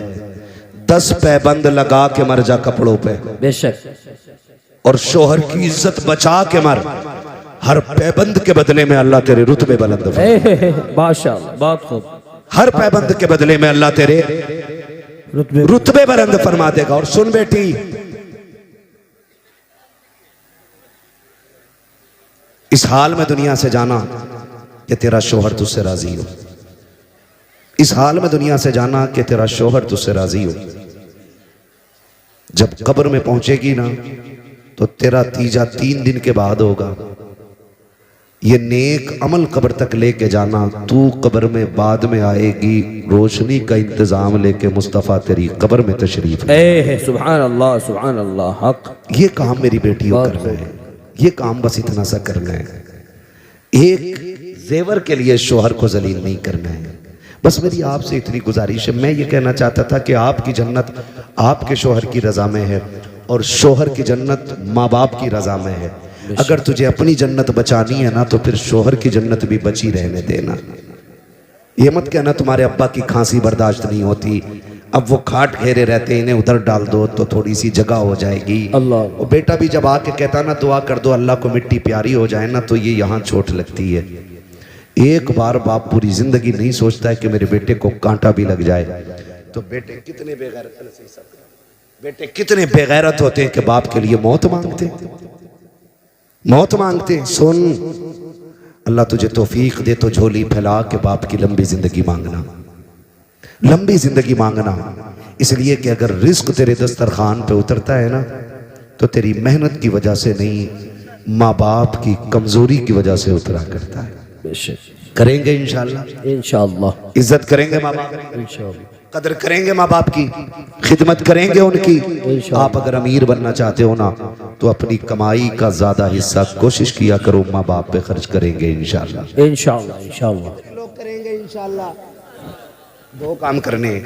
10 पैबंद लगा के मर जा कपड़ों पे, बेशक। और शोहर की इज्जत बचा के मर, हर पैबंद के बदले में अल्लाह तेरे रुतबे बुलंद फरमाएगा। माशाअल्लाह, बहुत खूब। हर पैबंद के बदले में अल्लाह तेरे रुतबे बुलंद फरमा देगा। और सुन बेटी, इस हाल में दुनिया से जाना कि तेरा शोहर तुझसे राजी हो, इस हाल में दुनिया से जाना कि तेरा शोहर तुझसे राजी हो। जब कब्र में पहुंचेगी ना तो तेरा तीजा 3 दिन के बाद होगा। ये नेक अमल कब्र तक लेके जाना, तू कब्र में बाद में आएगी, रोशनी का इंतजाम लेके मुस्तफ़ा तेरी कब्र में तशरीफ ले। सुभान अल्लाह, सुभान अल्लाह। हक, ये काम मेरी बेटियों करना है, ये काम बस इतना सा करना है। एक जेवर के लिए शोहर को जलील नहीं करना है। बस मेरी आपसे इतनी गुजारिश है, मैं ये कहना चाहता था कि आपकी जन्नत आपके शोहर की रजा में है और शोहर की जन्नत माँ बाप की रजा में है। अगर तुझे अपनी जन्नत बचानी है ना तो फिर शोहर की जन्नत भी बची रहने देना। ये मत कहना तुम्हारे अब्बा की खांसी बर्दाश्त नहीं होती, अब वो खाट घेरे रहते हैं, इन्हें उधर डाल दो तो थोड़ी सी जगह हो जाएगी। अल्लाह। और बेटा भी जब आके कहता ना दुआ कर दो अल्लाह को मिट्टी प्यारी हो जाए ना, तो ये यहाँ चोट लगती है। एक बार बाप पूरी जिंदगी नहीं सोचता है कि मेरे बेटे को कांटा भी लग जाए। तो बेटे कितने बेगैरत होते हैं कि बाप के लिए मौत मांगते, मौत मांगते। सुन, अल्लाह तुझे तौफीक दे तो झोली फैला के बाप की लंबी जिंदगी मांगना, लंबी जिंदगी मांगना। इसलिए कि अगर रिस्क तेरे दस्तरखान पे उतरता है ना तो तेरी मेहनत की वजह से नहीं, माँ बाप की कमजोरी की वजह से उतरा करता है। बेशक। करेंगे इंशाल्लाह, इंशाअल्लाह, इज्जत करेंगे माँ बाप की, इंशाअल्लाह, कदर करेंगे माँ बाप की, खिदमत करेंगे उनकी। आप अगर अमीर बनना चाहते हो ना तो अपनी कमाई का ज्यादा हिस्सा कोशिश किया करो माँ बाप पे खर्च करेंगे इंशाल्लाह, इंशाअल्लाह, इंशाअल्लाह। लोग करेंगे इंशाल्लाह। 2 काम करने हैं।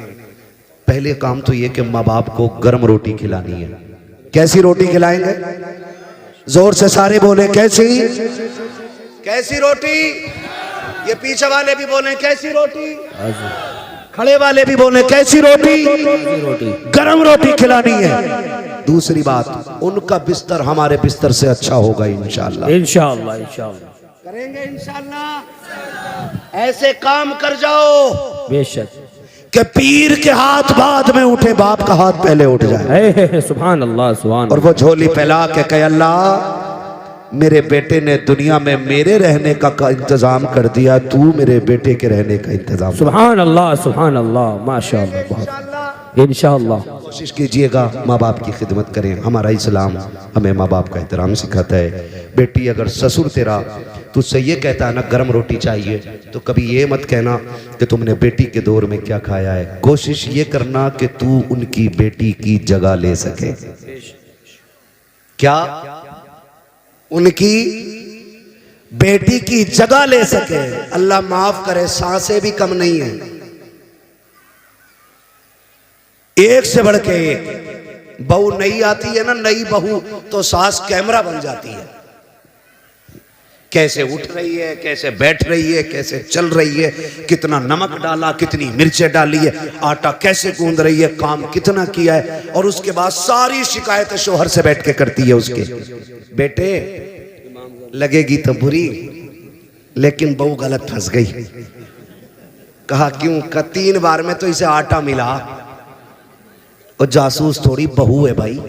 पहले काम तो ये कि माँ बाप को गर्म रोटी खिलानी है। कैसी रोटी खिलाएंगे? जोर से सारे बोले कैसी, कैसी रोटी? ये पीछे वाले भी बोले कैसी रोटी, खड़े वाले भी बोले कैसी रोटी? रोटी, गरम रोटी खिलानी है। दूसरी बात, उनका बिस्तर हमारे बिस्तर से अच्छा होगा इंशाअल्लाह। इंशाअल्लाह इंशाअल्लाह करेंगे इंशाअल्लाह। ऐसे काम कर जाओ बेशक। कि पीर के हाथ बाद में उठे, बाप का हाथ पहले उठ जाए। सुभान अल्लाह सुभान। और वो झोली फैला के कहे, अल्लाह मेरे बेटे ने दुनिया में मेरे रहने का इंतजाम कर दिया, तू मेरे बेटे के रहने का इंतजाम। सुभान अल्लाह माशाअल्लाह इंशाअल्लाह। कोशिश कीजिएगा माँ बाप की खिदमत करें। हमारा इस्लाम हमें माँ बाप का एहतराम सिखाता है। बेटी अगर ससुर तेरा तुझसे ये कहता है ना गर्म रोटी चाहिए, तो कभी ये मत कहना कि तुमने बेटी के दौर में क्या खाया है। कोशिश ये करना कि तू उनकी बेटी की जगह ले सके। क्या? उनकी बेटी की जगह ले सके। अल्लाह माफ करे, सांसें भी कम नहीं है, एक से बढ़ के एक। बहू नई आती है ना, नई बहू, तो सास कैमरा बन जाती है। कैसे उठ रही है, कैसे बैठ रही है, कैसे चल रही है, कितना नमक डाला, कितनी मिर्चें डाली है, आटा कैसे गूंद रही है, काम कितना किया है। और उसके बाद सारी शिकायतें शोहर से बैठ के करती है उसके। बेटे लगेगी तो बुरी, लेकिन बहू गलत फंस गई। कहा क्यों? का 3 बार में तो इसे आटा मिला। और जासूस थोड़ी बहू है भाई,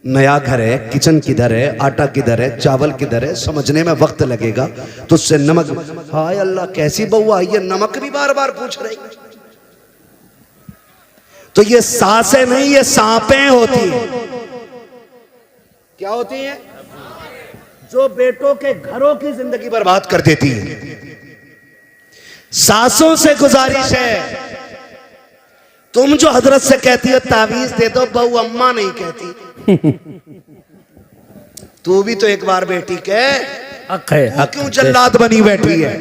नया घर है, किचन किधर है, आटा किधर है, चावल किधर है, समझने में वक्त लगेगा। तो उससे नमक, हाय अल्लाह कैसी बहू आई है, नमक भी बार बार पूछ रही। तो ये सासें नहीं, ये सांपें होती हैं। क्या होती हैं? जो बेटों के घरों की जिंदगी बर्बाद कर देती है। सासों से गुजारिश है, तुम जो हजरत से कहती हो तावीज दे दो, बहू अम्मा नहीं कहती। तू भी तो एक बार बेटी के हक है। वो क्यों जल्लाद बनी बैठी है?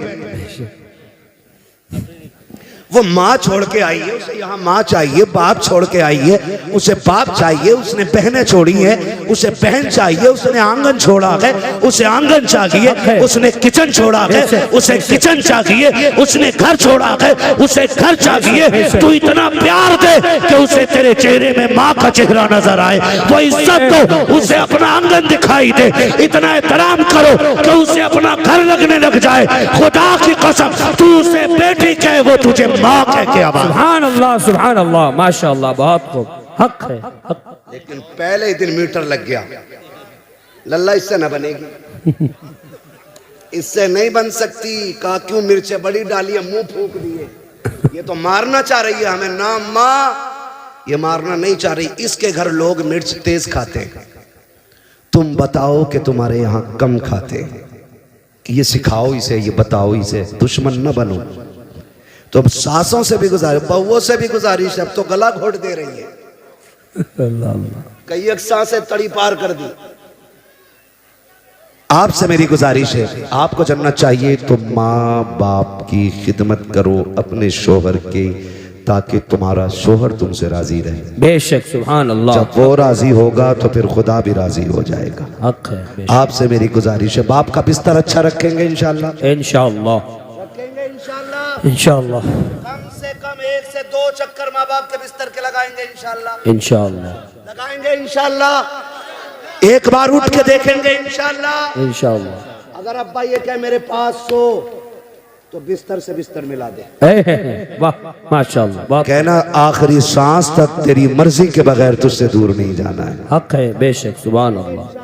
वो माँ छोड़ के आई है, उसे यहाँ माँ चाहिए। बाप छोड़ के आई है, उसे बाप चाहिए। उसने बहनें छोड़ी हैं, उसे बहन चाहिए। उसने आंगन छोड़ा है, उसे आंगन चाहिए। उसने किचन छोड़ा है, उसे किचन चाहिए। उसने घर छोड़ा है, उसे घर चाहिए। तू इतना प्यार दे कि उसे तेरे चेहरे में माँ का चेहरा नजर आए। वो इज्जत दो, उसे अपना आंगन दिखाई दे। इतना एहतराम करो कि उसे अपना घर लगने लग जाए। खुदा की कसम, तू उसे बेटी कहे, वो तुझे माँ कह के आवाज। सुभान अल्लाह माशाअल्लाह, बहुत खूब। हक है हक। लेकिन पहले ही दिन मीटर लग गया, लल्ला इससे न बनेगी, इससे नहीं बन सकती। कहा क्यों? मिर्चें बड़ी डाली है, मुंह फूक दिए। ये तो मारना चाह रही है हमें ना माँ, ये मारना नहीं चाह रही। इसके घर लोग मिर्च तेज खाते हैं, तुम बताओ कि तुम्हारे यहाँ कम खाते हैं। ये सिखाओ इसे, ये बताओ इसे, दुश्मन न बनो। तो अब सासों से भी गुजारिश, बहुओं से भी गुजारिश, अब तो गला घोट दे रही है। कई एक सांसें तड़ी पार कर दी। आपसे मेरी गुजारिश है, आपको जन्नत चाहिए तो माँ बाप की खिदमत करो अपने शोहर के, ताकि तुम्हारा शोहर तुमसे राजी रहे। बेशक सुभान अल्लाह। जब वो राजी होगा तो फिर खुदा भी राजी हो जाएगा। हक है। आपसे मेरी गुजारिश है, बाप का बिस्तर अच्छा रखेंगे इंशाल्लाह। इंशाअल्लाह रखेंगे इंशाअल्लाह। कम से कम 1 से 2 चक्कर माँ बाप के बिस्तर के लगाएंगे इंशाल्लाह। इंशाअल्लाह लगाएंगे इंशाल्लाह। एक बार उठ के देखेंगे इंशाल्लाह। इंशाअल्लाह। अगर अब्बा ये कहे मेरे पास सो, तो बिस्तर से बिस्तर मिला दे। वाह माशाअल्लाह। कहना आखिरी सांस तक तेरी मर्जी के बगैर तुझसे दूर नहीं जाना है। हक है बेशक सुभान अल्लाह।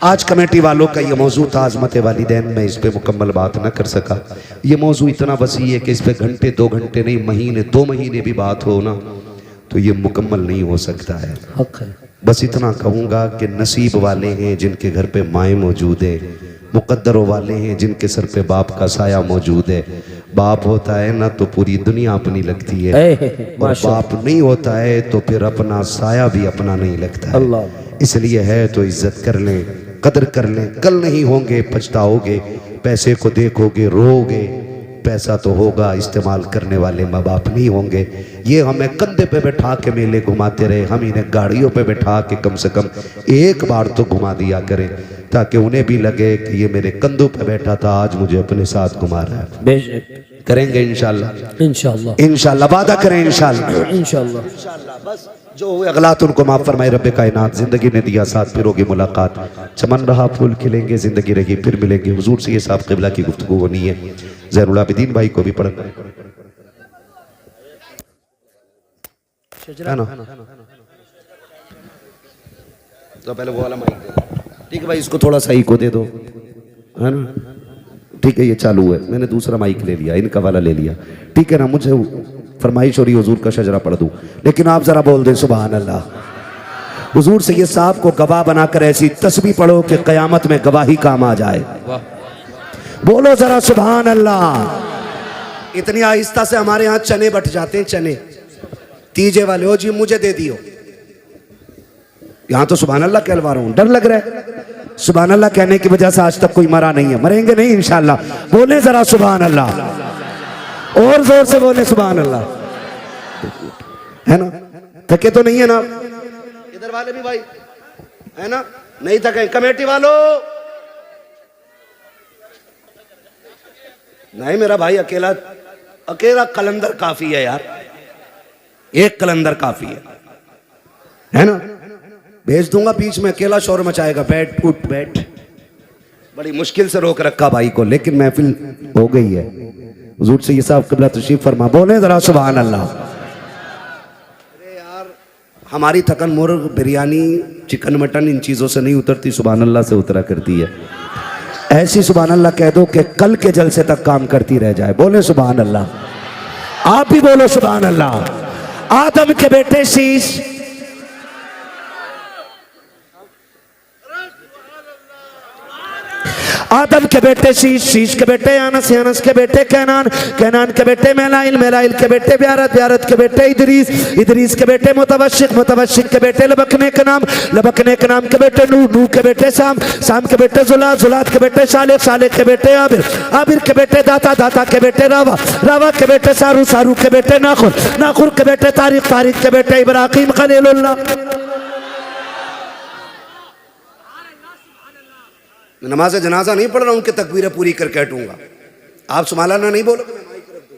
आज कमेटी वालों का ये मौजू था आज़मत वालिदैन। मैं इस पे मुकम्मल बात ना कर सका। ये मौजू इतना वसी है कि इस पे घंटे 2 घंटे नहीं, महीने 2 महीने भी बात हो ना, तो ये मुकम्मल नहीं हो सकता है। हक है। बस इतना कहूँगा कि नसीब वाले हैं जिनके घर पे माएँ मौजूद है, मुकद्दरों वाले हैं जिनके सर पे बाप का साया मौजूद है। बाप होता है ना तो पूरी दुनिया अपनी लगती है, और बाप नहीं होता है तो फिर अपना साया भी अपना नहीं लगता है। इसलिए है तो इज्जत कर लें, कदर कर लें। कल नहीं होंगे, पछताओगे। पैसे को देखोगे, रोओगे। पैसा तो होगा, इस्तेमाल करने वाले माँ बाप नहीं होंगे। ये हमें कंधे पे बैठा के मेले घुमाते रहे, हम इन्हें गाड़ियों पे बैठा के कम से कम एक बार तो घुमा दिया करें, ताकि उन्हें भी लगे कि ये मेरे कंधों पे बैठा था, आज मुझे अपने साथ घुमा रहा है। बेशक करेंगे इंशाल्लाह। इंशाअल्लाह। इंशाल्लाह वादा करें इंशाल्लाह। इंशाअल्लाह। बस जो हुए अगलात उनको माफ़ फरमाए रब्बे कायनात। ज़िंदगी ने दिया साथ, फिर होगी मुलाकात, चमन रहा फूल खिलेंगे, ज़िंदगी रही फिर मिलेंगे। हुजूर से ये साहब क़िबला की गुफ्तगू होनी है। ज़ैनुल आबिदीन भाई को भी पढ़ना है ना, तो पहले वो वाला माइक दे दो। ठीक है भाई, इसको थोड़ा सही को दे दो, है ना। ठीक है, ये चालू है, मैंने दूसरा माइक ले लिया, इनका वाला ले लिया। ठीक है ना, मुझे फरमाइश हो रही हुजूर का शजरा पढ़ दूं, लेकिन आप जरा बोल दें सुभान अल्लाह। हुजूर से ये साहब को गवाह बनाकर ऐसी तस्बीह पढ़ो कि क़यामत में गवाही काम आ जाए। बोलो जरा सुभान अल्लाह। इतनी आहिस्ता से हमारे यहाँ चने बट जाते हैं, चने तीजे वाले हो जी, मुझे दे दियो। यहां तो सुभान अल्लाह कहलवा रहा हूं, डर लग रहा है। सुभान अल्लाह कहने की वजह से आज तक कोई मरा नहीं है, मरेंगे नहीं इंशाअल्लाह। बोले जरा सुभान अल्लाह, और जोर से बोले सुभान अल्लाह, है ना। थके तो नहीं है ना इधर वाले भी भाई, है ना, नहीं थके। कमेटी वालों नहीं, मेरा भाई अकेला अकेला कलंदर काफी है यार, एक कलंदर काफी है ना। भेज दूंगा बीच में, अकेला शोर मचाएगा, बैठ उठ बैठ। बड़ी मुश्किल से रोक रखा भाई को, लेकिन महफिल हो गई है। हुजूर से ये साहब क़िबला तशरीफ फरमा, बोले जरा सुभान अल्लाह। अरे यार, हमारी थकन मुर्ग बिरयानी चिकन मटन इन चीज़ों से नहीं उतरती, सुभान अल्लाह से उतरा करती है। ऐसी सुभान अल्लाह कह दो कि कल के जलसे तक काम करती रह जाए। बोले सुभान अल्लाह। आप भी बोलो सुभान अल्लाह। आदम के बेटे शीश, आदम के बेटे शीश, शीश के बेटे अनस, अनस के बेटे कैनान, कैनान के बेटे मेलाइल, मेलाइल के बेटे ब्यारत, ब्यारत के बेटे इदरीस, इदरीस के बेटे मुतवशिक, मुतवशिक के बेटे लबकने के नाम, लबकने के नाम के बेटे नूह, नूह के बेटे साम, साम के बेटे जुलात, जुलात के बेटे सालेह, सालेह के बेटे आबिर, आबिर के बेटे दाता, दाता के बेटे रावा, रावा के बेटे सारू, सारू के बेटे नाखुर, नाखुर के बेटे तारिक, तारिक के बेटे इब्राहीम खलीलुल्लाह। नमाज जनाजा नहीं पढ़ रहा हूं कि तकबीरें पूरी करके हटूंगा। आप सुभान अल्लाह नहीं बोलोगे, मैं माइक रख दूं।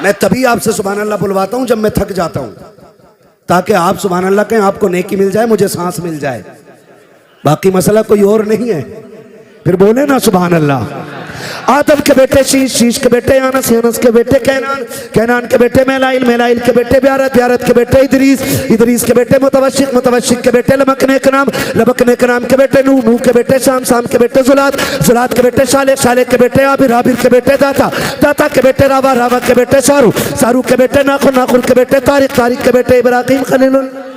मैं तभी आपसे सुभान अल्लाह बुलवाता हूं जब मैं थक जाता हूं, ताकि आप सुभान अल्लाह कहें, आपको नेकी मिल जाए, मुझे सांस मिल जाए। बाकी मसला कोई और नहीं है। फिर बोले ना सुभान अल्लाह। आदम के बेटे शीश, शीश के बेटे अनस, अनस के बेटे कैनान, कैनान के बेटे मेलाइल, मेलाइल के बेटे ब्यारत, ब्यारत के बेटे इदरीस, इदरीस के बेटे मुतवशिक, मुतवशिक के बेटे लबकने के नाम, लबकने के नाम के बेटे नूह, नूह के बेटे शाम, शाम के बेटे जुलात, जुलात के बेटे सालेह, सालेह के बेटे आबिर, आबिर के बेटे दाता, दाता के बेटे रावा, रावा के बेटे सारू, सारू के बेटे नाखुर, नाखुर के बेटे तारिक, तारिक के बेटे इब्राहीम खलीलुल्लाह,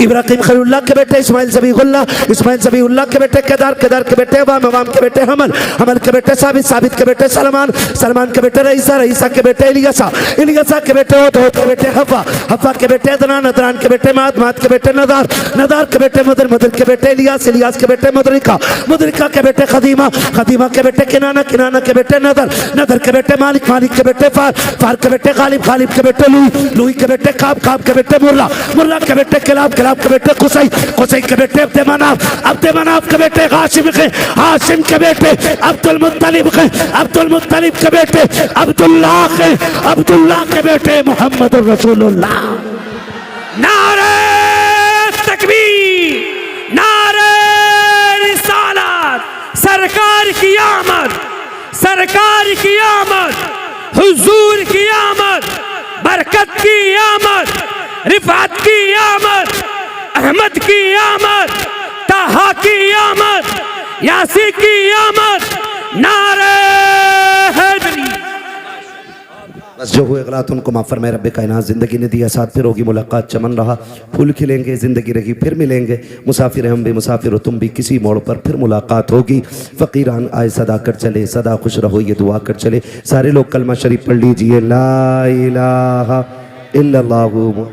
इब्राहीम खलीलुल्लाह के बेटे इस्माइल ज़बीहुल्लाह, इस्माइल ज़बीहुल्लाह के बेटे केदार, केदार के बेटे अवाम, अवाम के बेटे हमल, हमल के बेटे साबित, साबित के बेटे सलमान, सलमान के बेटे रईसा, रईसा के बेटे इलियासा, इलियासा के बेटे होत, होत के बेटे हफ़ा, हफ़ा के बेटे अदनान, अदनान के बेटे माद, माद के बेटे नदार, नदार के बेटे मदर, मदर के बेटे इलियास, इलियास के बेटे मुदरिका, मुदरिका के बेटे खदीमा, खदीमा के बेटे किनाना, किनाना के बेटे नदर, नदर के बेटे मालिक, मालिक के बेटे फार, फार के बेटे गालिब, गालिब के बेटे लुई, लुई के बेटे काब, काब के बेटे मुर्रा, मुर्रा के बेटे किलाब, किलाब के बेटे कुसई, कुसई के बेटे अब्दे मनाफ, अब्दे मनाफ के बेटे हाशिम के, हाशिम के बेटे अब्दुल मुत्तलिब के, अब्दुल मुत्तलिब के बेटे अब्दुल्लाह के, अब्दुल्लाह के बेटे मोहम्मद रसूलुल्लाह। नारे तकबीर, नारे रिसालत, सरकार की आमद, सरकार की आमद, हुजूर की आमद, बरकत की आमद, रिफात की आमद, अहमद की आमद, ताहा की आमद, यासी की आमद, नारे हैदरी। बस जो हुए गलत उनको माफ़ फरमाए रब्बे कायनात। ज़िंदगी ने दिया साथ, फिर होगी मुलाकात, चमन रहा फूल खिलेंगे, ज़िंदगी रही फिर मिलेंगे। मुसाफिर हम भी मुसाफिर हो तुम भी, किसी मोड़ पर फिर मुलाकात होगी। फ़कीरान आए सदा कर चले, सदा खुश रहो ये दुआ कर चले। सारे लोग कलमा शरीफ पढ़ लीजिए, ला इलाहा इल्लल्लाहु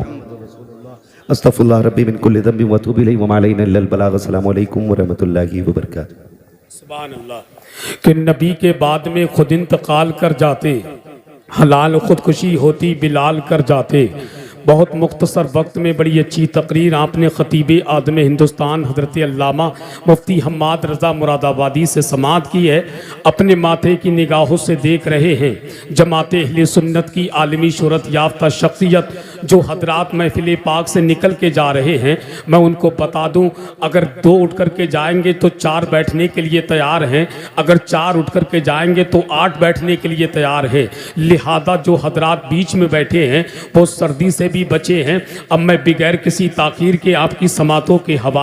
अस्तगफिरुल्लाह रब्बी मिन कुल्लि ज़ंबिन व अतूबु इलैहि व मा अलैना इल्लल बलाग। अस्सलामु अलैकुम व रहमतुल्लाहि व बरकातुहू। सुभान अल्लाह। कि नबी के बाद में खुद इंतकाल कर जाते, हलाल खुदकुशी होती बिलाल कर जाते, बहुत मुख्तसर वक्त में बड़ी अच्छी तकरीर आपने ख़तीब आदम हिंदुस्तान हज़रत अल्लामा मुफ्ती हम्माद रज़ा मुरादाबादी से समाअत की है। अपने माथे की निगाहों से देख रहे हैं जमात अहले सुन्नत की आलमी शोहरत याफ्ता शख्सियत जो हजरात महफिल पाक से निकल के जा रहे हैं। मैं उनको बता दूं, अगर 2 उठ कर के जाएंगे तो 4 बैठने के लिए तैयार हैं, अगर 4 उठ कर के जाएंगे तो 8 बैठने के लिए तैयार है। लिहाजा जो हजरात बीच में बैठे हैं वो सर्दी से भी बचे हैं। अब मैं बगैर किसी ताखीर के आपकी समातों के हवाले